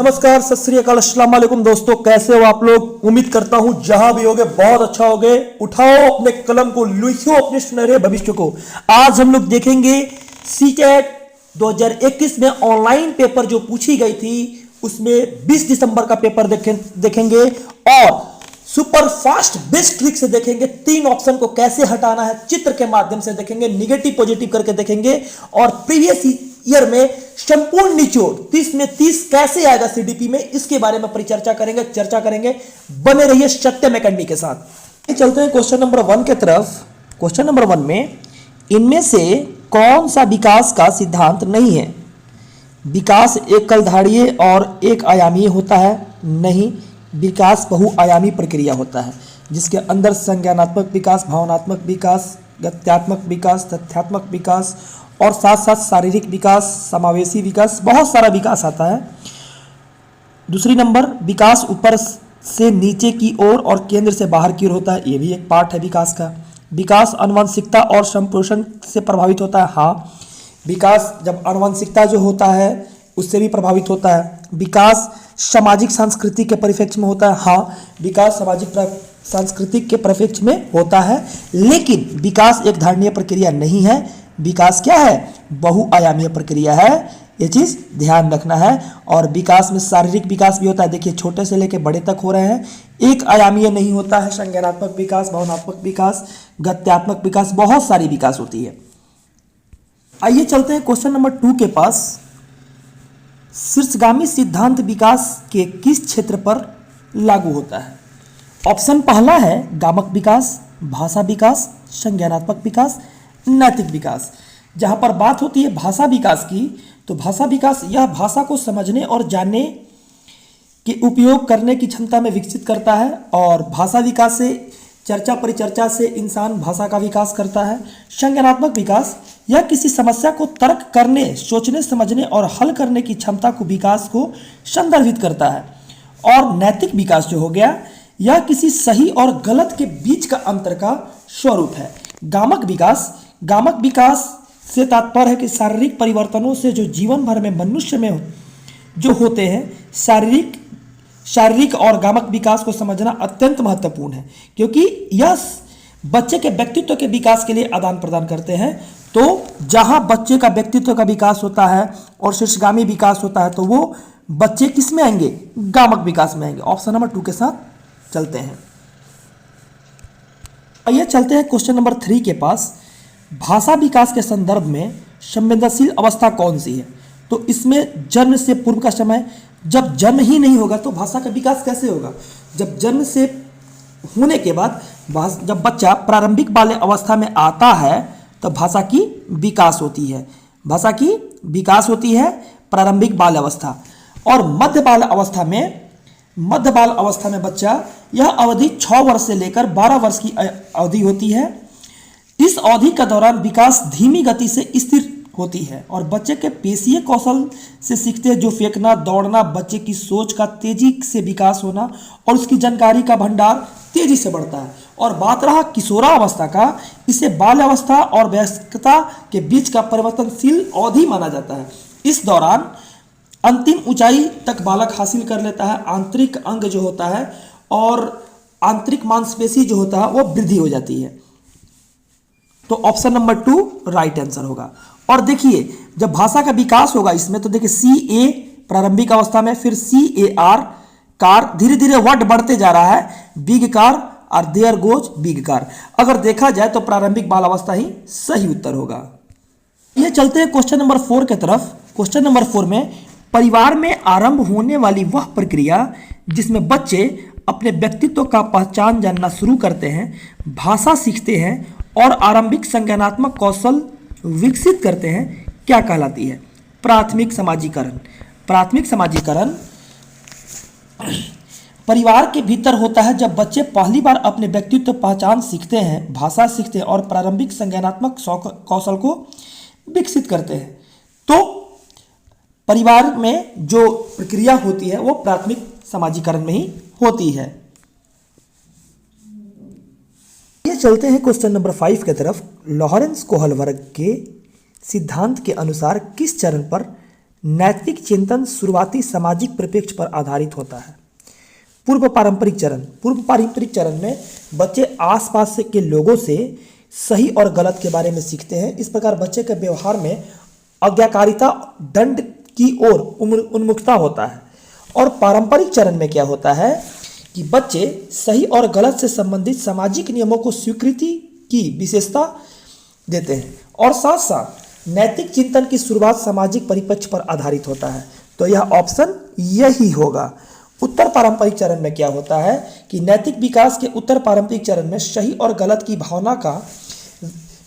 नमस्कार, सत श्री अकाल, अस्सलाम वालेकुम दोस्तों। कैसे हो आप लोग? उम्मीद करता हूं जहां भी होगे बहुत अच्छा होगे। उठाओ अपने कलम को, लिखो अपने सुनहरे भविष्य को। आज हम लोग देखेंगे सीटेट 2021 में ऑनलाइन पेपर जो पूछी गई थी उसमें 20 दिसंबर का पेपर देखेंगे और सुपर फास्ट बेस्ट ट्रिक से देखेंगे। 3 ऑप्शन को कैसे हटाना है चित्र के माध्यम से देखेंगे, निगेटिव पॉजिटिव करके देखेंगे और प्रीवियस ईयर में संपूर्ण निचोड़ 30 में 30 कैसे आएगा सीडीपी में, इसके बारे में परिचर्चा करेंगे। बने रहिए सत्यम एकेडमी के साथ। चलते हैं क्वेश्चन नंबर 1 के तरफ। क्वेश्चन नंबर 1 में इनमें से कौन सा विकास का सिद्धांत नहीं है? विकास एक कलधारीय और एक आयामी होता है? नहीं, विकास बहुआयामी प्रक्रिया होता है जिसके अंदर संज्ञानात्मक विकास, भावनात्मक विकास, गत्यात्मक विकास, तथ्यात्मक विकास और साथ साथ शारीरिक विकास, समावेशी विकास, बहुत सारा विकास आता है। दूसरी नंबर, विकास ऊपर से नीचे की ओर और केंद्र से बाहर की ओर होता है, ये भी एक पार्ट है विकास का। विकास आनुवंशिकता और संप्रेषण से प्रभावित होता है। हाँ, विकास जब आनुवंशिकता जो होता है उससे भी प्रभावित होता है। विकास सामाजिक सांस्कृतिक के परिप्रेक्ष्य में होता है। हाँ, विकास सामाजिक सांस्कृतिक के परिप्रेक्ष्य में होता है, लेकिन विकास एक धारणीय प्रक्रिया नहीं है। विकास क्या है? बहुआयामीय प्रक्रिया है, ये चीज ध्यान रखना है। और विकास में शारीरिक विकास भी होता है, देखिए छोटे से लेकर बड़े तक हो रहे हैं। एक आयामीय नहीं होता है। संज्ञानात्मक विकास, भावनात्मक विकास, गत्यात्मक विकास, बहुत सारी विकास होती है। आइए चलते हैं क्वेश्चन नंबर 2 के पास। शीर्षगामी सिद्धांत विकास के किस क्षेत्र पर लागू होता है? ऑप्शन पहला है गामक विकास, भाषा विकास, संज्ञानात्मक विकास, नैतिक विकास। जहां पर बात होती है भाषा विकास की, तो भाषा विकास यह भाषा को समझने और जानने के उपयोग करने की क्षमता में विकसित करता है। और भाषा विकास से चर्चा परिचर्चा से इंसान भाषा का विकास करता है। संज्ञानात्मक विकास यह किसी समस्या को तर्क करने, सोचने समझने और हल करने की क्षमता को विकास को संदर्भित करता है। और नैतिक विकास जो हो गया, यह किसी सही और गलत के बीच का अंतर का स्वरूप है। गामक विकास से तात्पर्य है कि शारीरिक परिवर्तनों से जो जीवन भर में मनुष्य में जो होते हैं, शारीरिक और गामक विकास को समझना अत्यंत महत्वपूर्ण है, क्योंकि यह बच्चे के व्यक्तित्व के विकास के लिए आदान प्रदान करते हैं। तो जहां बच्चे का व्यक्तित्व का विकास होता है और शीर्षगामी विकास होता है, तो वो बच्चे किस में आएंगे? गामक विकास में आएंगे। ऑप्शन नंबर 2 के साथ चलते हैं। आइए चलते हैं क्वेश्चन नंबर 3 के पास। भाषा विकास के संदर्भ में संवेदनशील अवस्था कौन सी है? तो इसमें जन्म से पूर्व का समय। जब जन्म ही नहीं होगा तो भाषा का विकास कैसे होगा? जब जन्म से होने के बाद जब बच्चा प्रारंभिक बाल्य अवस्था में आता है तो भाषा की विकास होती है। भाषा की विकास होती है प्रारंभिक बाल्य अवस्था। और मध्य बाल अवस्था में बच्चा, यह अवधि 6 वर्ष से लेकर 12 वर्ष की अवधि होती है। इस अवधि के दौरान विकास धीमी गति से स्थिर होती है और बच्चे के पेशीय कौशल से सीखते हैं, जो फेंकना, दौड़ना, बच्चे की सोच का तेजी से विकास होना और उसकी जानकारी का भंडार तेजी से बढ़ता है। और बात रहा किशोरावस्था का, इसे बाल्यावस्था और वयस्कता के बीच का परिवर्तनशील अवधि माना जाता है। इस दौरान अंतिम ऊंचाई तक बालक हासिल कर लेता है। आंतरिक अंग जो होता है और आंतरिक मांसपेशी जो होता है वो वृद्धि हो जाती है। तो ऑप्शन नंबर 2 राइट आंसर होगा। और देखिए जब भाषा का विकास होगा इसमें, तो देखिए CA प्रारंभिक अवस्था में, फिर CAR कार, धीरे धीरे वर्ड बढ़ते जा रहा है, बिग कार और देयर गोज बिग कार। अगर देखा जाए तो प्रारंभिक बाल अवस्था ही सही उत्तर होगा। ये चलते हैं क्वेश्चन नंबर 4 की तरफ। क्वेश्चन नंबर 4 में परिवार में आरंभ होने वाली वह प्रक्रिया जिसमें बच्चे अपने व्यक्तित्व का पहचान जानना शुरू करते हैं, भाषा सीखते हैं और आरंभिक संज्ञानात्मक कौशल विकसित करते हैं, क्या कहलाती है? प्राथमिक समाजीकरण। प्राथमिक समाजीकरण परिवार के भीतर होता है जब बच्चे पहली बार अपने व्यक्तित्व पहचान सीखते हैं, भाषा सीखते हैं और प्रारंभिक संज्ञानात्मक कौशल को विकसित करते हैं। तो परिवार में जो प्रक्रिया होती है वो प्राथमिक समाजीकरण में ही होती है। ये चलते हैं क्वेश्चन नंबर 5 की तरफ। लॉरेंस कोहल वर्ग के सिद्धांत के अनुसार किस चरण पर नैतिक चिंतन शुरुआती सामाजिक परिप्रेक्ष्य पर आधारित होता है। पूर्व पारंपरिक चरण में बच्चे आसपास के लोगों से सही और गलत के बारे में सीखते हैं। इस प्रकार बच्चे के व्यवहार में आज्ञाकारिता, दंड की ओर उन्मुखता होता है। और पारंपरिक चरण में क्या होता है कि बच्चे सही और गलत से संबंधित सामाजिक नियमों को स्वीकृति की विशेषता देते हैं और साथ साथ नैतिक चिंतन की शुरुआत सामाजिक परिप्रेक्ष्य पर आधारित होता है। तो यह ऑप्शन यही होगा। उत्तर पारंपरिक चरण में क्या होता है कि नैतिक विकास के उत्तर पारंपरिक चरण में सही और गलत की भावना का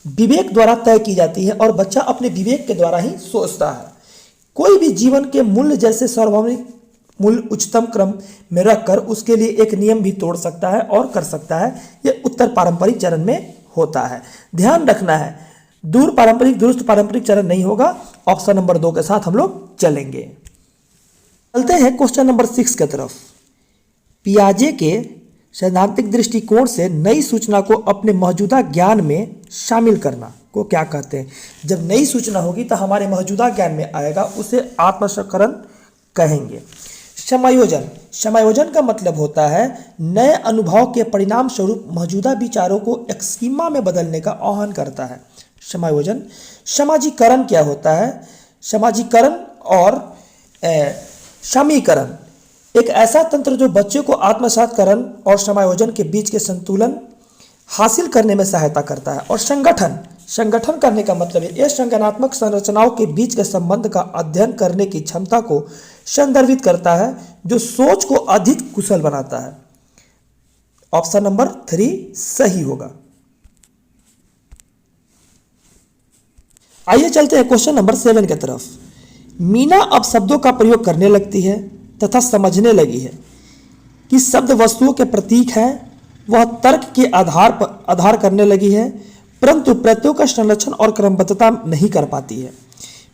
विवेक द्वारा तय की जाती है और बच्चा अपने विवेक के द्वारा ही सोचता है। कोई भी जीवन के मूल्य जैसे सार्वभौमिक मूल्य उच्चतम क्रम में रखकर उसके लिए एक नियम भी तोड़ सकता है और कर सकता है। यह उत्तर पारंपरिक चरण में होता है। ध्यान रखना है, दुरुस्त पारंपरिक चरण नहीं होगा। ऑप्शन नंबर 2 के साथ हम लोग चलेंगे। चलते हैं क्वेश्चन नंबर 6 की तरफ। पियाजे के सैद्धांतिक दृष्टिकोण से नई सूचना को अपने मौजूदा ज्ञान में शामिल करना को क्या कहते हैं? जब नई सूचना होगी तो हमारे मौजूदा ज्ञान में आएगा, उसे आत्मसंस्करण कहेंगे। समायोजन का मतलब होता है नए अनुभव के परिणाम स्वरूप मौजूदा विचारों को एक स्कीमा में बदलने का आह्वान करता है। समायोजन। समाजीकरण क्या होता है? समाजीकरण और समीकरण एक ऐसा तंत्र जो बच्चे को आत्मसातकरण और समायोजन के बीच के संतुलन हासिल करने में सहायता करता है। और संगठन करने का मतलब है यह संज्ञानात्मक संरचनाओं के बीच के संबंध का अध्ययन करने की क्षमता को संदर्भित करता है जो सोच को अधिक कुशल बनाता है। ऑप्शन नंबर 3 सही होगा। आइए चलते हैं क्वेश्चन नंबर 7 की तरफ। मीना अब शब्दों का प्रयोग करने लगती है तथा समझने लगी है कि शब्द वस्तुओं के प्रतीक हैं। वह तर्क के आधार करने लगी है, परंतु प्रत्ययों का संरक्षण और क्रमबद्धता नहीं कर पाती है।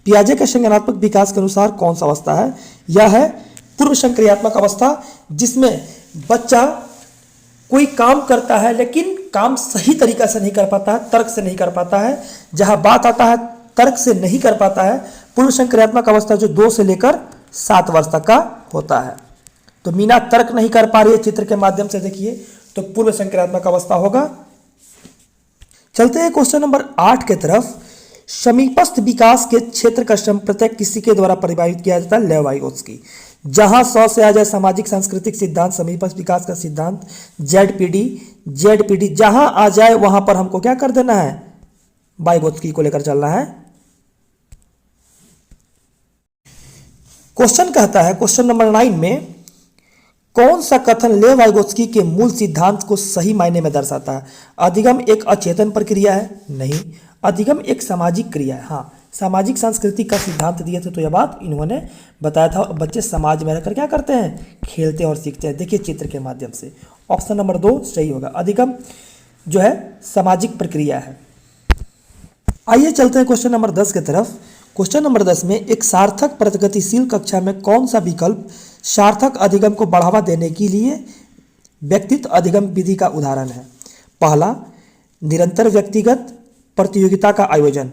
पियाजे के संज्ञानात्मक विकास के अनुसार कौन सा अवस्था है? यह है पूर्व संक्रियात्मक अवस्था, जिसमें बच्चा कोई काम करता है लेकिन काम सही तरीका से नहीं कर पाता है, तर्क से नहीं कर पाता है। जहां बात आता है तर्क से नहीं कर पाता है। पूर्व संक्रियात्मक अवस्था जो 2 से लेकर 7 वर्ष तक का होता है। तो मीना तर्क नहीं कर पा रही है, चित्र के माध्यम से देखिए, तो पूर्व संक्रियात्मक अवस्था होगा। चलते हैं क्वेश्चन नंबर 8 के तरफ। समीपस्थ विकास के क्षेत्र का श्रम प्रत्येक किसी के द्वारा परिभाषित किया जाता है? लेव वाइगोत्स्की। जहां 100 से आ जाए सामाजिक सांस्कृतिक सिद्धांत, समीपस्थ विकास का सिद्धांत, जेडपीडी जहां आ जाए वहां पर हमको क्या कर देना है? वाइगोत्स्की को लेकर चलना है। क्वेश्चन कहता है क्वेश्चन नंबर 9 में कौन सा कथन लेव वाइगोत्स्की के मूल सिद्धांत को सही मायने में दर्शाता है? अधिगम एक अचेतन प्रक्रिया है? नहीं। अधिगम एक सामाजिक क्रिया है। हाँ, सामाजिक सांस्कृतिक का सिद्धांत दिए थे तो यह बात इन्होंने बताया था। बच्चे समाज में रहकर क्या करते हैं? खेलते और सीखते हैं। देखिए चित्र के माध्यम से ऑप्शन नंबर 2 सही होगा। अधिगम जो है सामाजिक प्रक्रिया है। आइए चलते हैं क्वेश्चन नंबर 10 की तरफ। क्वेश्चन नंबर 10 में एक सार्थक प्रगतिशील कक्षा में कौन सा विकल्प सार्थक अधिगम को बढ़ावा देने के लिए व्यक्तित्व अधिगम विधि का उदाहरण है? पहला, निरंतर व्यक्तिगत प्रतियोगिता का आयोजन।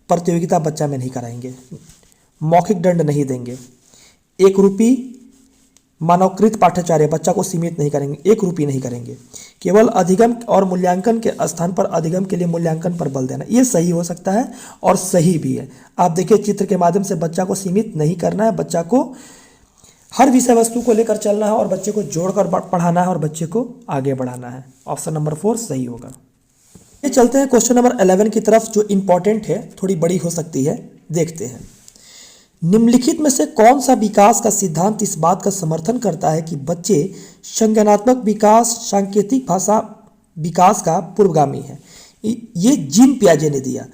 प्रतियोगिता बच्चा में नहीं कराएंगे। मौखिक दंड नहीं देंगे। एक रूपी मानवकृत पाठ्याचार्य, बच्चा को सीमित नहीं करेंगे, एक रूपी नहीं करेंगे। केवल अधिगम और मूल्यांकन के स्थान पर अधिगम के लिए मूल्यांकन पर बल देना, ये सही हो सकता है और सही भी है। आप देखिए चित्र के माध्यम से बच्चा को सीमित नहीं करना है, बच्चा को हर विषय वस्तु को लेकर चलना है और बच्चे को जोड़कर पढ़ाना है और बच्चे को आगे बढ़ाना है। ऑप्शन नंबर 4 सही होगा। ये चलते हैं क्वेश्चन नंबर 11 की तरफ, जो इंपॉर्टेंट है, थोड़ी बड़ी हो सकती है, देखते हैं। निम्नलिखित में से कौन सा विकास का सिद्धांत इस बात का समर्थन करता है कि बच्चे संज्ञानात्मक विकास सांकेतिक भाषा विकास का पूर्वगामी है? ये जीन पियाजे ने दिया।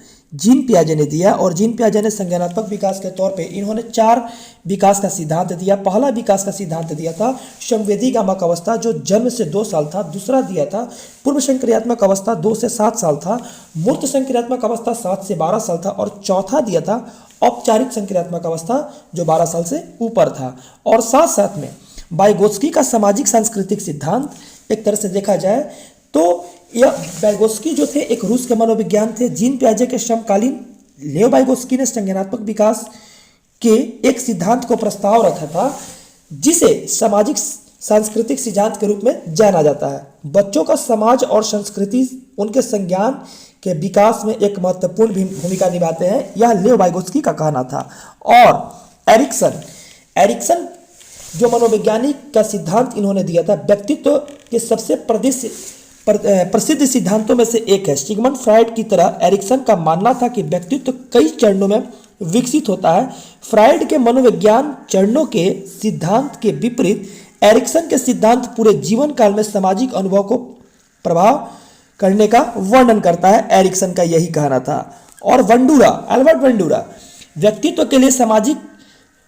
और जीन पियाजे ने संज्ञानात्मक विकास के तौर पे इन्होंने 4 विकास का सिद्धांत दिया। पहला विकास का सिद्धांत दिया था संवेदी गामक अवस्था, जो जन्म से 2 साल था। दूसरा दिया था पूर्व संक्रियात्मक अवस्था, 2 से 7 साल था। मूर्त संक्रियात्मक अवस्था 7 से 12 साल था। और चौथा दिया था औपचारिक संक्रियात्मक अवस्था, जो 12 साल से ऊपर था। और साथ साथ में वाइगोत्स्की का सामाजिक सांस्कृतिक सिद्धांत, एक तरह से देखा जाए तो यह वाइगोत्स्की जो थे एक रूस के मनोविज्ञान थे। जीन पियाजे के समकालीन लेव वाइगोत्स्की ने संज्ञानात्मक विकास के एक सिद्धांत को प्रस्ताव रखा था जिसे सामाजिक सांस्कृतिक सिद्धांत के रूप में जाना जाता है। बच्चों का समाज और संस्कृति उनके संज्ञान के विकास में एक महत्वपूर्ण भूमिका निभाते हैं, यह लेव वाइगोत्स्की का कहना था। और एरिक्सन जो मनोवैज्ञानिक का सिद्धांत इन्होंने दिया था, व्यक्तित्व के सबसे प्रसिद्ध सिद्धांतों में से एक है। सिगमंड फ्रायड की तरह एरिक्सन का मानना था कि व्यक्तित्व कई चरणों में विकसित होता है। फ्रायड के मनोविज्ञान चरणों के सिद्धांत के विपरीत एरिक्सन के सिद्धांत पूरे जीवन काल में सामाजिक अनुभव को प्रभाव करने का वर्णन करता है। एरिक्सन का यही कहना था। और एल्बर्ट वेंडूरा, व्यक्तित्व के लिए सामाजिक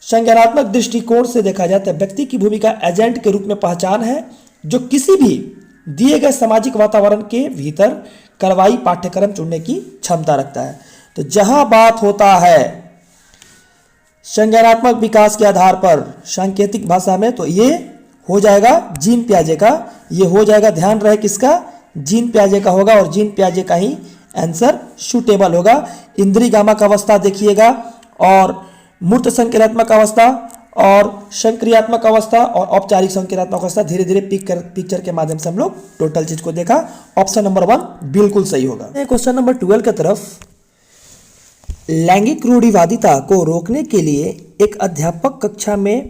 संज्ञानात्मक दृष्टिकोण से देखा जाता है व्यक्ति की भूमिका एजेंट के रूप में पहचान है जो किसी भी दिए गए सामाजिक वातावरण के भीतर कार्रवाई पाठ्यक्रम चुनने की क्षमता रखता है। तो जहां बात होता है संज्ञानात्मक विकास के आधार पर सांकेतिक भाषा में, तो ये हो जाएगा जीन पियाजे का, ये हो जाएगा, ध्यान रहे किसका, जीन पियाजे का होगा और जीन पियाजे का ही आंसर सूटेबल होगा। इंद्रिय गामक अवस्था देखिएगा और मूर्त संक्रियात्मक अवस्था और संक्रियात्मक अवस्था और औपचारिक संक्रियात्मक अवस्था धीरे धीरे पिक्चर के माध्यम से हम लोग टोटल चीज को देखा। ऑप्शन नंबर 1 बिल्कुल सही होगा। क्वेश्चन नंबर 12 की तरफ, लैंगिक रूढ़िवादिता को रोकने के लिए एक अध्यापक कक्षा में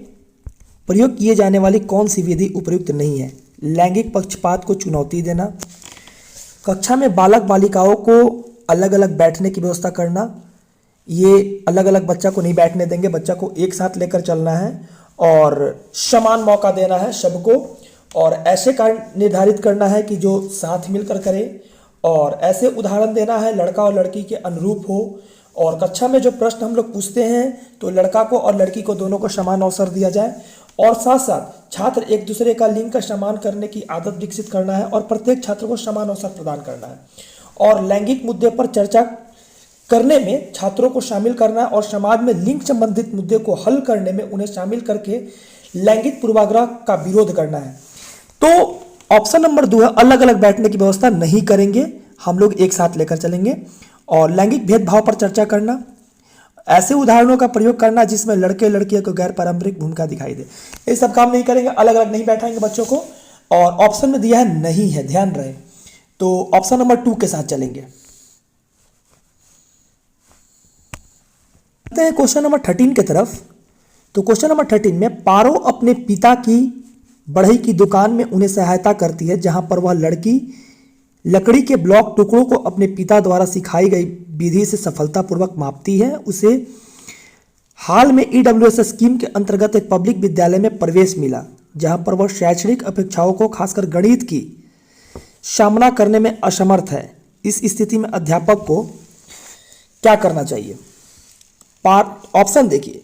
प्रयोग किए जाने वाली कौन सी विधि उपयुक्त नहीं है? लैंगिक पक्षपात को चुनौती देना, कक्षा में बालक बालिकाओं को अलग अलग बैठने की व्यवस्था करना, ये अलग अलग बच्चा को नहीं बैठने देंगे, बच्चा को एक साथ लेकर चलना है और समान मौका देना है सबको, और ऐसे कार्य निर्धारित करना है कि जो साथ मिलकर करे, और ऐसे उदाहरण देना है लड़का और लड़की के अनुरूप हो, और कक्षा में जो प्रश्न हम लोग पूछते हैं तो लड़का को और लड़की को दोनों को समान अवसर दिया जाए, और साथ साथ छात्र एक दूसरे का लिंग का सम्मान करने की आदत विकसित करना है और प्रत्येक छात्र को समान अवसर प्रदान करना है, और लैंगिक मुद्दे पर चर्चा करने में छात्रों को शामिल करना और समाज में लिंग संबंधित मुद्दे को हल करने में उन्हें शामिल करके लैंगिक पूर्वाग्रह का विरोध करना है। तो ऑप्शन नंबर 2 है, अलग अलग बैठने की व्यवस्था नहीं करेंगे, हम लोग एक साथ लेकर चलेंगे, और लैंगिक भेदभाव पर चर्चा करना, ऐसे उदाहरणों का प्रयोग करना जिसमें लड़के लड़कियों को गैर पारंपरिक भूमिका दिखाई दे, ये सब काम नहीं करेंगे, अलग अलग नहीं बैठाएंगे बच्चों को, और ऑप्शन में दिया है नहीं है, ध्यान रहे। तो ऑप्शन नंबर 2 के साथ चलेंगे। क्वेश्चन नंबर 13 की तरफ। तो क्वेश्चन नंबर 13 में, पारो अपने पिता की बढ़ई की दुकान में उन्हें सहायता करती है, जहां पर वह लड़की लकड़ी के ब्लॉक टुकड़ों को अपने पिता द्वारा सिखाई गई विधि से सफलतापूर्वक मापती है। उसे हाल में EWS स्कीम के अंतर्गत एक पब्लिक विद्यालय में प्रवेश मिला, जहां पर वह शैक्षणिक अपेक्षाओं को खासकर गणित की सामना करने में असमर्थ है। इस स्थिति में अध्यापक को क्या करना चाहिए? ऑप्शन देखिए,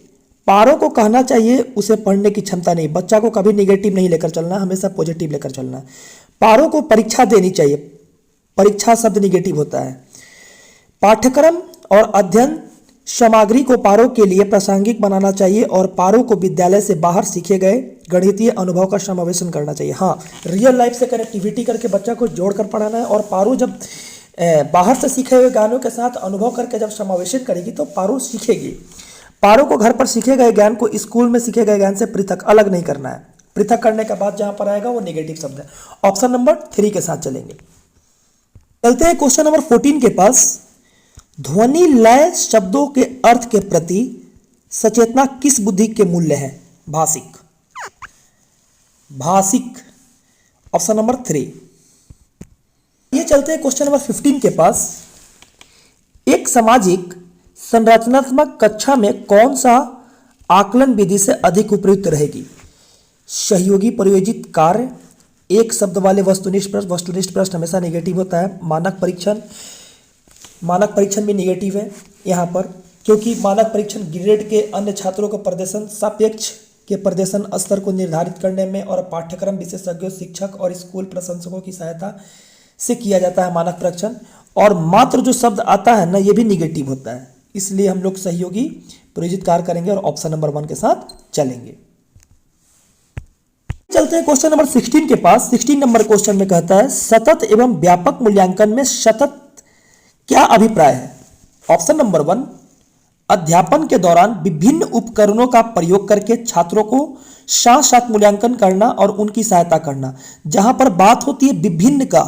पारो को कहना चाहिए उसे पढ़ने की क्षमता नहीं, बच्चा को कभी निगेटिव नहीं लेकर चलना, हमेशा पॉजिटिव लेकर चलना है। पारो को परीक्षा देनी चाहिए, परीक्षा शब्द निगेटिव होता है। पाठ्यक्रम और अध्ययन सामग्री को पारो के लिए प्रासंगिक बनाना चाहिए और पारो को विद्यालय से बाहर सीखे गए गणितीय अनुभव का समावेशन करना चाहिए। हाँ, रियल लाइफ से कनेक्टिविटी करके बच्चा को जोड़कर पढ़ाना है, और पारो जब बाहर से सीखे हुए ज्ञानों के साथ अनुभव करके जब समावेशन करेगी तो पारो सीखेगी। पारो को घर पर सीखे गए ज्ञान को स्कूल में सीखे गए ज्ञान से पृथक अलग नहीं करना है। पृथक करने के बाद जहां पर आएगा वो नेगेटिव शब्द है। ऑप्शन नंबर 3 के साथ चलेंगे। चलते हैं क्वेश्चन नंबर 14 के पास। ध्वनि लय शब्दों के अर्थ के प्रति सचेतना किस बुद्धि के मूल्य है? भाषिक। Option number 3। ये चलते हैं क्वेश्चन नंबर 15 के पास। एक सामाजिक संरचनात्मक कक्षा में कौन सा आकलन विधि से अधिक उपयुक्त रहेगी? सहयोगी परियोजित कार्य, एक शब्द वाले वस्तुनिष्ठ प्रश्न हमेशा नेगेटिव होता है। मानक परीक्षण भी नेगेटिव है यहाँ पर, क्योंकि मानक परीक्षण ग्रेड के अन्य छात्रों का प्रदर्शन सापेक्ष के प्रदर्शन स्तर को निर्धारित करने में और पाठ्यक्रम विशेषज्ञों, शिक्षक और स्कूल प्रशंसकों की सहायता से किया जाता है मानक परीक्षण। और मात्र जो शब्द आता है ना, ये भी निगेटिव होता है, इसलिए हम लोग सहयोगी प्रायोजित कार्य करेंगे और ऑप्शन नंबर 1 के साथ चलेंगे। चलते हैं क्वेश्चन नंबर 16 के पास। 16 नंबर क्वेश्चन में कहता है, सतत एवं व्यापक मूल्यांकन में सतत क्या अभिप्राय है? ऑप्शन नंबर 1, अध्यापन के दौरान विभिन्न उपकरणों का प्रयोग करके छात्रों को साथ साथ मूल्यांकन करना और उनकी सहायता करना। जहां पर बात होती है विभिन्न का,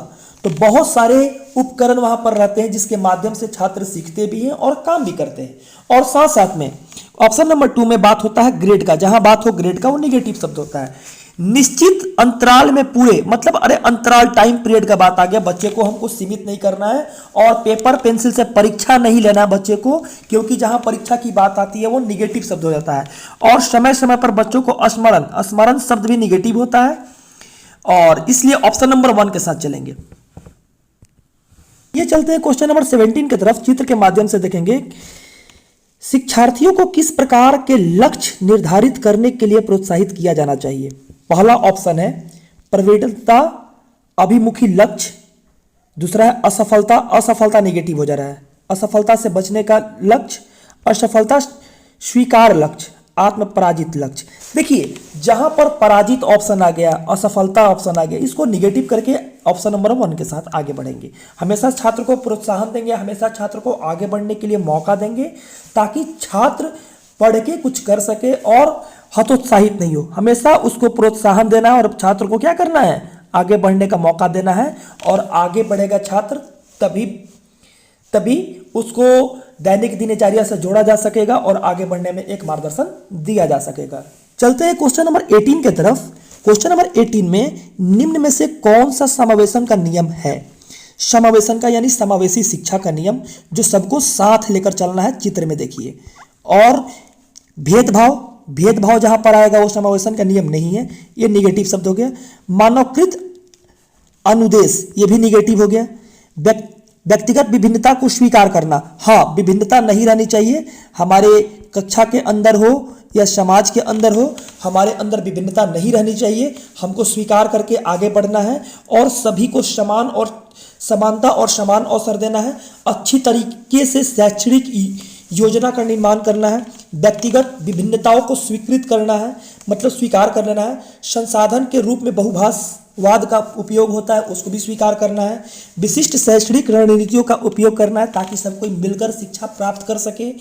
तो बहुत सारे उपकरण वहां पर रहते हैं जिसके माध्यम से छात्र सीखते भी हैं और काम भी करते हैं। और साथ साथ में ऑप्शन नंबर 2 में बात होता है ग्रेड का। जहां बात हो ग्रेड का, वो निगेटिव शब्द होता है। निश्चित अंतराल में पूरे, मतलब अरे अंतराल टाइम पीरियड का बात आ गया। बच्चे को हमको सीमित नहीं करना है और पेपर पेंसिल से परीक्षा नहीं लेना है बच्चे को, क्योंकि जहां परीक्षा की बात आती है वो निगेटिव शब्द हो जाता है। और समय समय पर बच्चों को स्मरण, स्मरण शब्द भी निगेटिव होता है, और इसलिए ऑप्शन नंबर 1 के साथ चलेंगे। ये चलते हैं क्वेश्चन नंबर 17 की तरफ। चित्र के माध्यम से देखेंगे, शिक्षार्थियों को किस प्रकार के लक्ष्य निर्धारित करने के लिए प्रोत्साहित किया जाना चाहिए। पहला ऑप्शन है प्रवेदनता अभिमुखी लक्ष्य, दूसरा है असफलता, असफलता नेगेटिव हो जा रहा है, असफलता से बचने का लक्ष्य, असफलता स्वीकार लक्ष्य, आत्म पराजित लक्ष्य। देखिए जहां पर पराजित ऑप्शन आ गया, असफलता ऑप्शन आ गया, इसको निगेटिव करके ऑप्शन नंबर 1 के साथ आगे बढ़ेंगे। हमेशा छात्र को प्रोत्साहन देंगे, हमेशा छात्र को आगे बढ़ने के लिए मौका देंगे, ताकि छात्र पढ़ के कुछ कर सके और हतोत्साहित नहीं हो। हमेशा उसको प्रोत्साहन देना है और छात्र को क्या करना है, आगे बढ़ने का मौका देना है। और आगे बढ़ेगा छात्र तभी उसको दैनिक दिनचर्या से जोड़ा जा सकेगा और आगे बढ़ने में एक मार्गदर्शन दिया जा सकेगा। चलते हैं क्वेश्चन नंबर 18 की तरफ। क्वेश्चन नंबर 18 में निम्न में से कौन सा समावेशन का नियम है। समावेशन का यानी समावेशी शिक्षा का नियम, जो सबको साथ लेकर चलना है। चित्र में देखिए। और भेदभाव, भेदभाव जहां पर आएगा वो समावेशन का नियम नहीं है, ये निगेटिव शब्द हो गया। मानवकृत अनुदेश, ये भी निगेटिव हो गया। व्यक्तिगत विभिन्नता को स्वीकार करना, हाँ विभिन्नता नहीं रहनी चाहिए। हमारे कक्षा के अंदर हो या समाज के अंदर हो, हमारे अंदर विभिन्नता नहीं रहनी चाहिए। हमको स्वीकार करके आगे बढ़ना है और सभी को समान और समानता और समान अवसर देना है। अच्छी तरीके से शैक्षणिक योजना का निर्माण करना है। व्यक्तिगत विभिन्नताओं को स्वीकृत करना है, मतलब स्वीकार कर लेना है। संसाधन के रूप में बहुभाषवाद का उपयोग होता है, उसको भी स्वीकार करना है। विशिष्ट शैक्षणिक रणनीतियों का उपयोग करना है ताकि सब कोई मिलकर शिक्षा प्राप्त कर सके।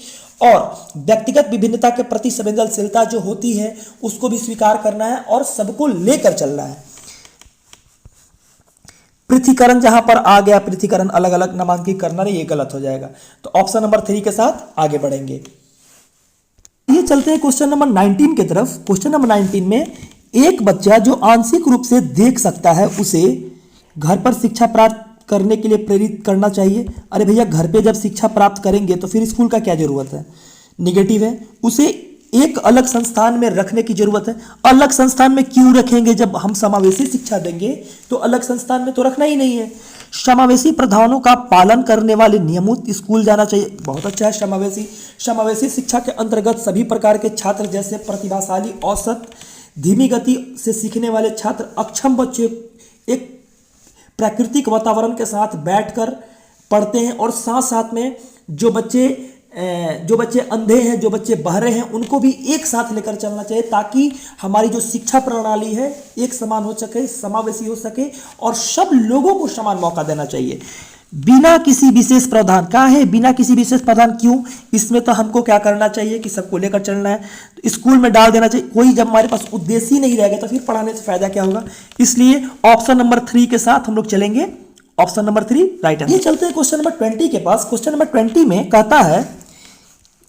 और व्यक्तिगत विभिन्नता के प्रति संवेदनशीलता जो होती है उसको भी स्वीकार करना है और सबको लेकर चलना है। पृथकीकरण जहां पर आ गया, पृथकीकरण अलग अलग नामांकित करना नहीं, ये गलत हो जाएगा। तो ऑप्शन नंबर 3 के साथ आगे बढ़ेंगे। ये चलते हैं क्वेश्चन नंबर 19 की तरफ। क्वेश्चन नंबर 19 में एक बच्चा जो आंशिक रूप से देख सकता है उसे घर पर शिक्षा प्राप्त करने के लिए प्रेरित करना चाहिए। अरे भैया घर पे जब शिक्षा प्राप्त करेंगे तो फिर स्कूल का क्या जरूरत है, निगेटिव है। उसे एक अलग संस्थान में रखने की जरूरत है। अलग संस्थान में क्यों रखेंगे, जब हम समावेशी शिक्षा देंगे तो अलग संस्थान में तो रखना ही नहीं है। समावेशी प्रावधानों का पालन करने वाले नियमित स्कूल जाना चाहिए, बहुत अच्छा है। समावेशी शिक्षा के अंतर्गत सभी प्रकार के छात्र, जैसे प्रतिभाशाली, औसत, धीमी गति से सीखने वाले छात्र, अक्षम बच्चे एक प्राकृतिक वातावरण के साथ बैठकर पढ़ते हैं। और साथ साथ में जो बच्चे अंधे हैं, जो बच्चे बहरे हैं, उनको भी एक साथ लेकर चलना चाहिए, ताकि हमारी जो शिक्षा प्रणाली है एक समान हो सके, समावेशी हो सके और सब लोगों को समान मौका देना चाहिए बिना किसी विशेष प्रावधान। क्या है बिना किसी विशेष प्रावधान, क्यों? इसमें तो हमको क्या करना चाहिए कि सबको लेकर चलना है, तो स्कूल में डाल देना चाहिए। कोई जब हमारे पास उद्देश्य ही नहीं रहेगा तो फिर पढ़ाने से फायदा क्या होगा। इसलिए ऑप्शन नंबर 3 के साथ हम लोग चलेंगे। ऑप्शन नंबर 3 राइट है। ये चलते हैं क्वेश्चन नंबर 20 के पास। क्वेश्चन नंबर 20 में कहता है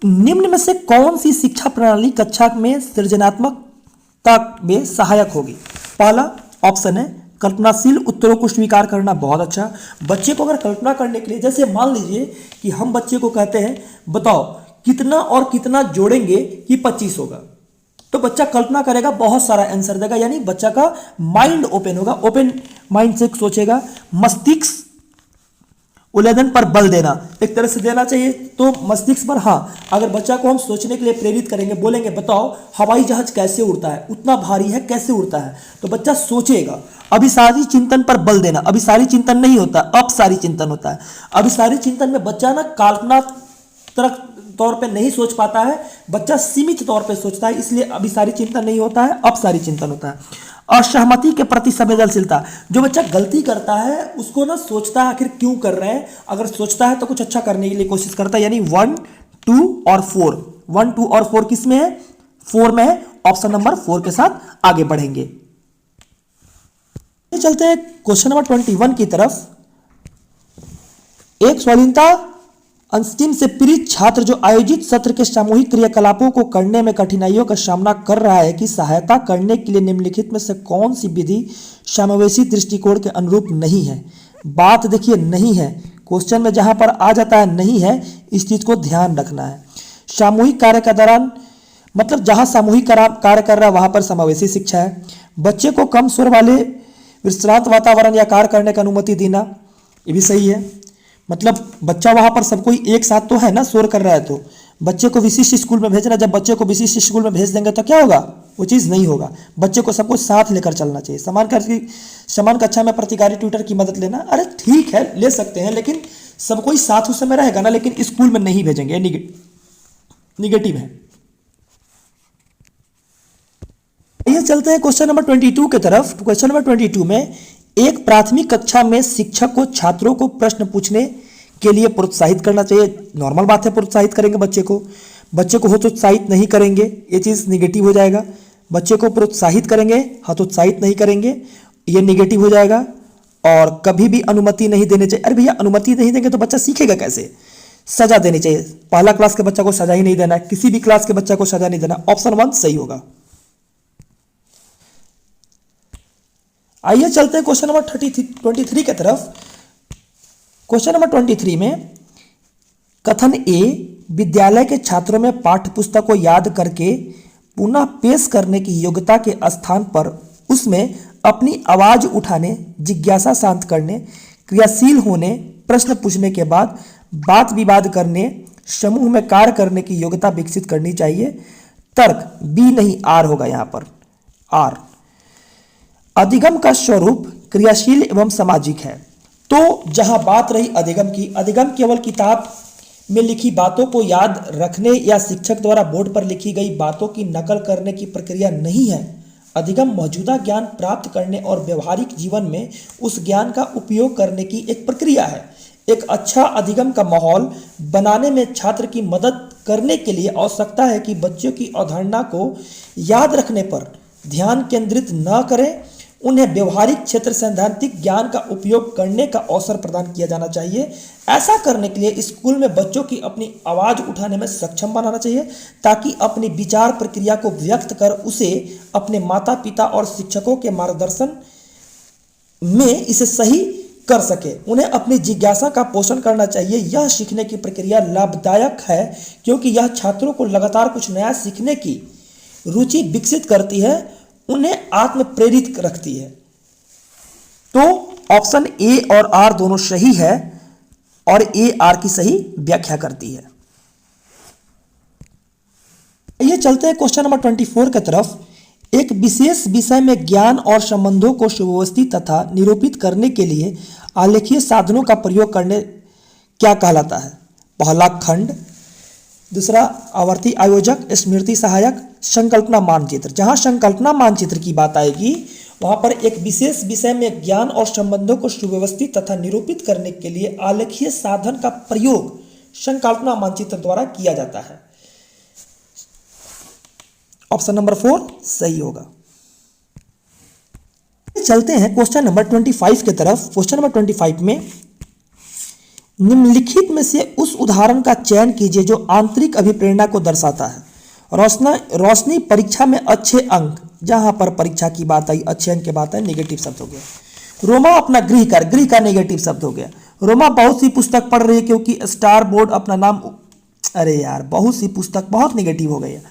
निम्न में से कौन सी शिक्षा प्रणाली कक्षा में सृजनात्मकता में सहायक होगी। पहला ऑप्शन है कल्पनाशील उत्तरों को स्वीकार करना, बहुत अच्छा। बच्चे को अगर कल्पना करने के लिए, जैसे मान लीजिए कि हम बच्चे को कहते हैं बताओ कितना और कितना जोड़ेंगे कि 25 होगा, तो बच्चा कल्पना करेगा, बहुत सारा आंसर देगा, यानी बच्चा का माइंड ओपन होगा, ओपन माइंड से सोचेगा। मस्तिष्क उल्लंघन पर बल देना, एक तरह से देना चाहिए तो मस्तिष्क पर। हाँ, अगर बच्चा को हम सोचने के लिए प्रेरित करेंगे, बोलेंगे बताओ हवाई जहाज कैसे उड़ता है, उतना भारी है कैसे उड़ता है, तो बच्चा सोचेगा। अभिसारी चिंतन पर बल देना, अभिसारी चिंतन नहीं होता, अपसारी चिंतन होता है। अभिसारी चिंतन में बच्चा ना कल्पनात्मक तौर पे नहीं सोच पाता है, बच्चा सीमित तौर पे सोचता है, इसलिए अभिसारी चिंतन नहीं होता है, अपसारी चिंतन होता है। असहमति के प्रति संवेदनशीलता, जो बच्चा गलती करता है उसको ना सोचता है आखिर क्यों कर रहे हैं, अगर सोचता है तो कुछ अच्छा करने के लिए कोशिश करता है, यानी 1, 2 और 4, 1, 2 और 4 किस में है? 4 में है। ऑप्शन नंबर 4 के साथ आगे बढ़ेंगे। चलते हैं क्वेश्चन नंबर 21 की तरफ। एक स्वाधीनता अंतिम से पीड़ित छात्र जो आयोजित सत्र के सामूहिक क्रियाकलापों को करने में कठिनाइयों का सामना कर रहा है कि सहायता करने के लिए निम्नलिखित में से कौन सी विधि समावेशी दृष्टिकोण के अनुरूप नहीं है? बात देखिए नहीं है, क्वेश्चन में जहां पर आ जाता है नहीं है, इस चीज को ध्यान रखना है। सामूहिक कार्य के दौरान मतलब जहां सामूहिक कार्य कर रहा है वहां पर समावेशी शिक्षा है। बच्चे को कम शोर वाले विश्रांत वातावरण या कार्य करने की अनुमति देना, ये भी सही है। मतलब बच्चा वहां पर सब कोई एक साथ तो है ना, शोर कर रहा है तो बच्चे को विशिष्ट स्कूल में भेजना। जब बच्चे को विशिष्ट स्कूल में भेज देंगे तो क्या होगा? वो चीज़ नहीं होगा। बच्चे को सबको साथ लेकर चलना चाहिए। समान कक्षा में प्रतिकारी ट्यूटर की मदद लेना, अरे ठीक है ले सकते हैं, लेकिन सब कोई साथ उस समय रहेगा ना, लेकिन स्कूल में नहीं भेजेंगे, निगेटिव है। ये चलते हैं क्वेश्चन नंबर 22 की तरफ। क्वेश्चन नंबर 22 में एक प्राथमिक कक्षा में शिक्षक को छात्रों को प्रश्न पूछने के लिए प्रोत्साहित करना चाहिए। नॉर्मल बात है, प्रोत्साहित करेंगे बच्चे को हतोत्साहित नहीं करेंगे, ये चीज निगेटिव हो जाएगा। बच्चे को प्रोत्साहित करेंगे, हतोत्साहित नहीं करेंगे, ये निगेटिव हो जाएगा। और कभी भी अनुमति नहीं देनी चाहिए। अरे भैया अनुमति नहीं देंगे तो बच्चा सीखेगा कैसे? सजा देनी चाहिए। पहला क्लास के बच्चा को सजा ही नहीं देना है, किसी भी क्लास के बच्चा को सजा नहीं देना। ऑप्शन 1 सही होगा। आइए चलते हैं क्वेश्चन नंबर 23 की तरफ। क्वेश्चन नंबर 23 में कथन ए, विद्यालय के छात्रों में पाठ्य पुस्तक को याद करके पुनः पेश करने की योग्यता के स्थान पर उसमें अपनी आवाज उठाने, जिज्ञासा शांत करने, क्रियाशील होने, प्रश्न पूछने के बाद बात विवाद करने, समूह में कार्य करने की योग्यता विकसित करनी चाहिए। तर्क बी नहीं, आर होगा यहाँ पर, आर। अधिगम का स्वरूप क्रियाशील एवं सामाजिक है। तो जहां बात रही अधिगम की, अधिगम केवल किताब में लिखी बातों को याद रखने या शिक्षक द्वारा बोर्ड पर लिखी गई बातों की नकल करने की प्रक्रिया नहीं है। अधिगम मौजूदा ज्ञान प्राप्त करने और व्यवहारिक जीवन में उस ज्ञान का उपयोग करने की एक प्रक्रिया है। एक अच्छा अधिगम का माहौल बनाने में छात्र की मदद करने के लिए आवश्यकता है कि बच्चों की अवधारणा को याद रखने पर ध्यान केंद्रित न करें, उन्हें व्यवहारिक क्षेत्र सैद्धांतिक ज्ञान का उपयोग करने का अवसर प्रदान किया जाना चाहिए। ऐसा करने के लिए स्कूल में बच्चों की अपनी आवाज उठाने में सक्षम बनाना चाहिए, ताकि अपनी विचार प्रक्रिया को व्यक्त कर उसे अपने माता पिता और शिक्षकों के मार्गदर्शन में इसे सही कर सके। उन्हें अपनी जिज्ञासा का पोषण करना चाहिए। यह सीखने की प्रक्रिया लाभदायक है क्योंकि यह छात्रों को लगातार कुछ नया सीखने की रुचि विकसित करती है, उन्हें आत्म प्रेरित रखती है। तो ऑप्शन ए और आर दोनों सही है और ए आर की सही व्याख्या करती है। ये चलते हैं क्वेश्चन नंबर 24 की तरफ। एक विशेष विषय में ज्ञान और संबंधों को सुव्यवस्थित तथा निरूपित करने के लिए आलेखीय साधनों का प्रयोग करने क्या कहलाता है? पहला खंड, दूसरा आवर्ती आयोजक, स्मृति सहायक, संकल्पना मानचित्र। जहां संकल्पना मानचित्र की बात आएगी वहां पर एक विशेष विषय में ज्ञान और संबंधों को सुव्यवस्थित तथा निरूपित करने के लिए आलेखीय साधन का प्रयोग संकल्पना मानचित्र द्वारा किया जाता है। ऑप्शन नंबर 4 सही होगा। चलते हैं क्वेश्चन नंबर 25 की तरफ। क्वेश्चन नंबर 25 में निम्नलिखित में से उस उदाहरण का चयन कीजिए जो आंतरिक अभिप्रेरणा को दर्शाता है। रोशनी परीक्षा में अच्छे अंक, जहां पर परीक्षा की बात आई, अच्छे अंक की बात है, नेगेटिव शब्द हो गया। रोमा अपना गृह का नेगेटिव शब्द हो गया। रोमा बहुत सी पुस्तक पढ़ रही है क्योंकि स्टार बोर्ड अपना नाम, अरे यार बहुत सी पुस्तक, बहुत नेगेटिव हो गई है।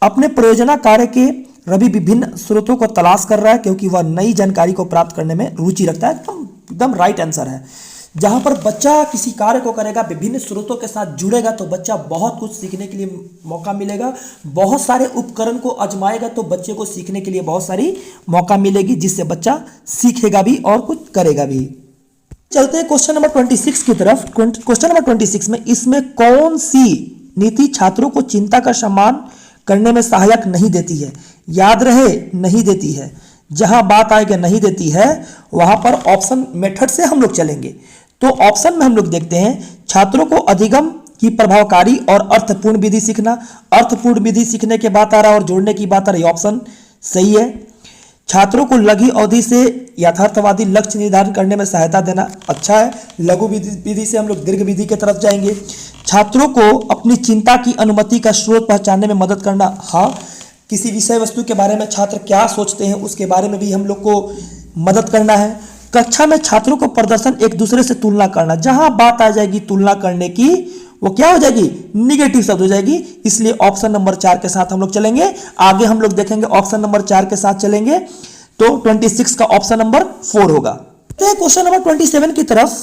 अपने प्रयोजना कार्य के रवि विभिन्न स्रोतों को तलाश कर रहा है क्योंकि वह नई जानकारी को प्राप्त करने में रुचि रखता है। एकदम राइट आंसर है। जहां पर बच्चा किसी कार्य को करेगा, विभिन्न स्रोतों के साथ जुड़ेगा तो बच्चा बहुत कुछ सीखने के लिए मौका मिलेगा। बहुत सारे उपकरण को आजमाएगा तो बच्चे को सीखने के लिए बहुत सारी मौका मिलेगी, जिससे बच्चा सीखेगा भी और कुछ करेगा भी। चलते हैं क्वेश्चन नंबर 26 की तरफ। क्वेश्चन नंबर 26 में इसमें कौन सी नीति छात्रों को चिंता का सम्मान करने में सहायक नहीं देती है? याद रहे, नहीं देती है। जहां बात आएगी नहीं देती है वहां पर ऑप्शन मेथड से हम लोग चलेंगे। तो ऑप्शन में हम लोग देखते हैं छात्रों को अधिगम की प्रभावकारी और अर्थपूर्ण विधि सीखना। अर्थपूर्ण विधि सीखने के बात आ रहा है और जोड़ने की बात आ रही है, ऑप्शन सही है। छात्रों को लघु अवधि से यथार्थवादी लक्ष्य निर्धारण करने में सहायता देना, अच्छा है। लघु विधि से हम लोग दीर्घ विधि की तरफ जाएंगे। छात्रों को अपनी चिंता की अनुमति का स्रोत पहचानने में मदद करना, हाँ, किसी विषय वस्तु के बारे में छात्र क्या सोचते हैं उसके बारे में भी हम लोग को मदद करना है। कक्षा में छात्रों को प्रदर्शन एक दूसरे से तुलना करना, जहां बात आ जाएगी तुलना करने की वो क्या हो जाएगी, निगेटिव शब्द हो जाएगी, इसलिए ऑप्शन नंबर 4 के साथ हम लोग चलेंगे। आगे हम लोग देखेंगे ऑप्शन नंबर 4 के साथ चलेंगे तो 26 का ऑप्शन नंबर 4 होगा। क्वेश्चन नंबर 27 की तरफ।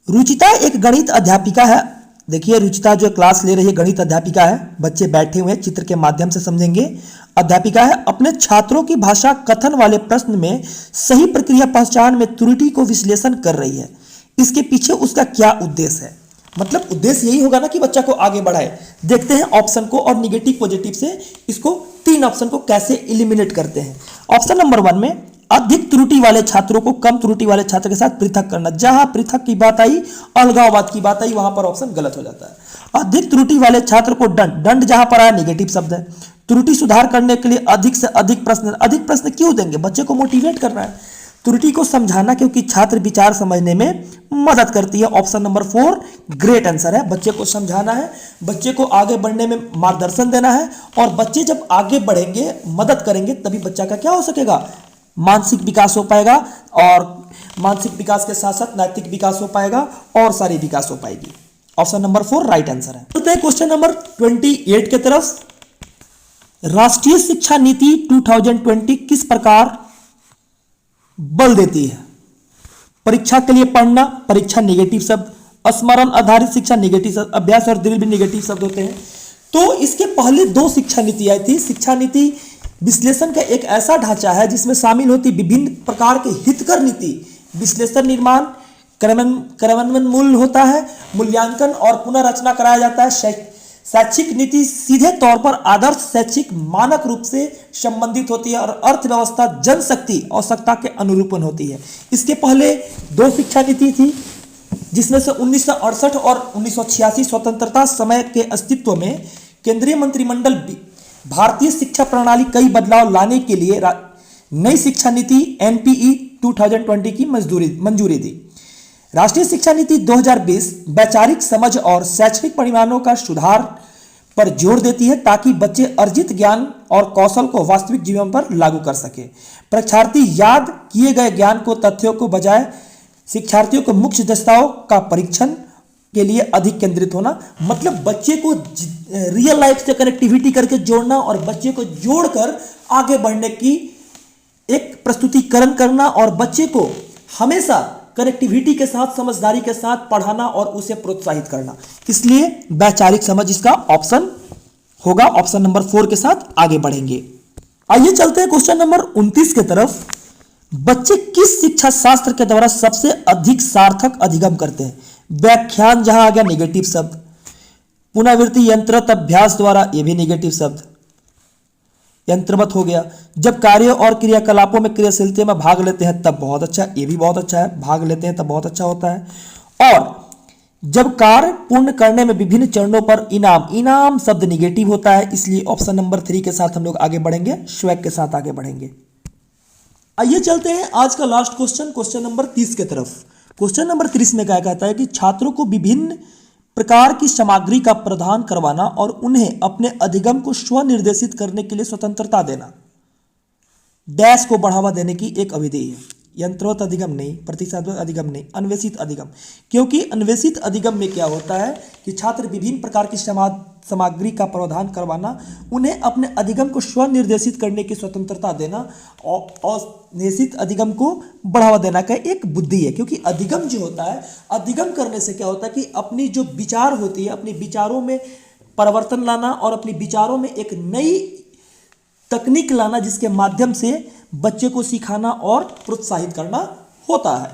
रुचिता एक गणित अध्यापिका है। देखिए रुचिता जो क्लास ले रही है गणित अध्यापिका है, बच्चे बैठे हुए हैं, चित्र के माध्यम से समझेंगे। अध्यापिका है, अपने छात्रों की भाषा कथन वाले प्रश्न में सही प्रक्रिया पहचान में त्रुटि को विश्लेषण कर रही है। इसके पीछे उसका क्या उद्देश्य है, मतलब उद्देश्य यही होगा ना कि बच्चा को आगे बढ़ाए। देखते हैं ऑप्शन को और निगेटिव पॉजिटिव से इसको 3 ऑप्शन को कैसे एलिमिनेट करते हैं। ऑप्शन नंबर 1 में अधिक त्रुटि वाले छात्रों को कम त्रुटि वाले छात्र के साथ पृथक करना, जहां पृथक की बात आई, अलगाववाद की बात आई, वहां पर ऑप्शन गलत हो जाता है। अधिक त्रुटि वाले छात्र को दंड, दंड जहां पर आया निगेटिव शब्द है। त्रुटि सुधार करने के लिए अधिक से अधिक प्रश्न क्यों देंगे, बच्चे को मोटिवेट करना है। त्रुटि को समझाना, क्योंकि छात्र विचार समझने में मदद करती है। ऑप्शन नंबर 4 ग्रेट आंसर है। बच्चे को समझाना है, बच्चे को आगे बढ़ने में मार्गदर्शन देना है, और बच्चे जब आगे बढ़ेंगे मदद करेंगे तभी बच्चा का क्या हो सकेगा, मानसिक विकास हो पाएगा, और मानसिक विकास के साथ साथ नैतिक विकास हो पाएगा और सारी विकास हो पाएगी। ऑप्शन नंबर 4 राइट आंसर है। चलते हैं क्वेश्चन नंबर 28 की तरफ। राष्ट्रीय शिक्षा नीति 2020 किस प्रकार बल देती है। परीक्षा के लिए पढ़ना, परीक्षा निगेटिव शब्द। स्मरण आधारित शिक्षा निगेटिव शब्द, अभ्यास और ड्रिल भी निगेटिव शब्द होते हैं। तो इसके पहले 2 शिक्षा नीति आई थी। शिक्षा नीति विश्लेषण का एक ऐसा ढांचा है जिसमें शामिल होती विभिन्न प्रकार के हितकर नीति, विश्लेषण, निर्माण, कार्यान्वयन मूल्य होता है, मूल्यांकन और पुनर्रचना कराया जाता है। शैक्षिक नीति सीधे तौर पर आदर्श शैक्षिक मानक रूप से संबंधित होती है और अर्थव्यवस्था जनशक्ति आवश्यकता के अनुरूपण होती है। इसके पहले 2 शिक्षा नीति थी जिसमें से 1968 और 1986 स्वतंत्रता समय के अस्तित्व में केंद्रीय मंत्रिमंडल भारतीय शिक्षा प्रणाली कई बदलाव लाने के लिए नई शिक्षा नीति एनपीई 2020 की मंजूरी दी। राष्ट्रीय शिक्षा नीति 2020 वैचारिक समझ और शैक्षणिक परिमाणों का सुधार पर जोर देती है ताकि बच्चे अर्जित ज्ञान और कौशल को वास्तविक जीवन पर लागू कर सके। परीक्षार्थी याद किए गए ज्ञान को तथ्यों को बजाय शिक्षार्थियों को मुख्य दस्तावेजों का परीक्षण के लिए अधिक केंद्रित होना, मतलब बच्चे को रियल लाइफ से कनेक्टिविटी करके जोड़ना और बच्चे को जोड़कर आगे बढ़ने की एक प्रस्तुतिकरण करना और बच्चे को हमेशा कनेक्टिविटी के साथ समझदारी के साथ पढ़ाना और उसे प्रोत्साहित करना। इसलिए वैचारिक समझ इसका ऑप्शन होगा। ऑप्शन नंबर 4 के साथ आगे बढ़ेंगे। आइए चलते हैं क्वेश्चन नंबर 29 की तरफ। बच्चे किस शिक्षा शास्त्र के द्वारा सबसे अधिक सार्थक अधिगम करते हैं। व्याख्यान जहां आ गया निगेटिव शब्द, पुनरावृत्ति यंत्रवत अभ्यास द्वारा, यह भी निगेटिव शब्द, यंत्रवत हो गया। जब कार्यों और क्रियाकलापों में क्रियाशीलता में भाग लेते हैं तब बहुत अच्छा, ये भी बहुत अच्छा है, भाग लेते हैं तब बहुत अच्छा होता है। और जब कार्य पूर्ण करने में विभिन्न चरणों पर इनाम शब्द निगेटिव होता है, इसलिए ऑप्शन नंबर 3 के साथ हम लोग आगे बढ़ेंगे, स्वैग के साथ आगे बढ़ेंगे। आइए चलते हैं आज का लास्ट क्वेश्चन नंबर 30 की तरफ। क्वेश्चन नंबर 30 में क्या कहता है कि छात्रों को विभिन्न प्रकार की सामग्री का प्रदान करवाना और उन्हें अपने अधिगम को स्वनिर्देशित करने के लिए स्वतंत्रता देना। डैश को बढ़ावा देने की एक अवधि है। यंत्रवत अधिगम नहीं, प्रतिसाद अधिगम नहीं, अन्वेषित अधिगम। क्योंकि अन्वेषित अधिगम में क्या होता है कि छात्र विभिन्न प्रकार की सामग्री का प्रावधान करवाना, उन्हें अपने अधिगम को स्वनिर्देशित करने की स्वतंत्रता देना और निश्चित अधिगम को बढ़ावा देना का एक बुद्धि है। क्योंकि अधिगम जो होता है, अधिगम करने से क्या होता है कि अपनी जो विचार होती है, अपने विचारों में परिवर्तन लाना और अपने विचारों में एक नई तकनीक लाना, जिसके माध्यम से बच्चे को सिखाना और प्रोत्साहित करना होता है।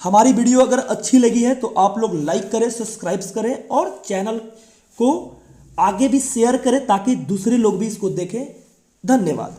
हमारी वीडियो अगर अच्छी लगी है तो आप लोग लाइक करें, सब्सक्राइब करें और चैनल को आगे भी शेयर करें ताकि दूसरे लोग भी इसको देखें। धन्यवाद।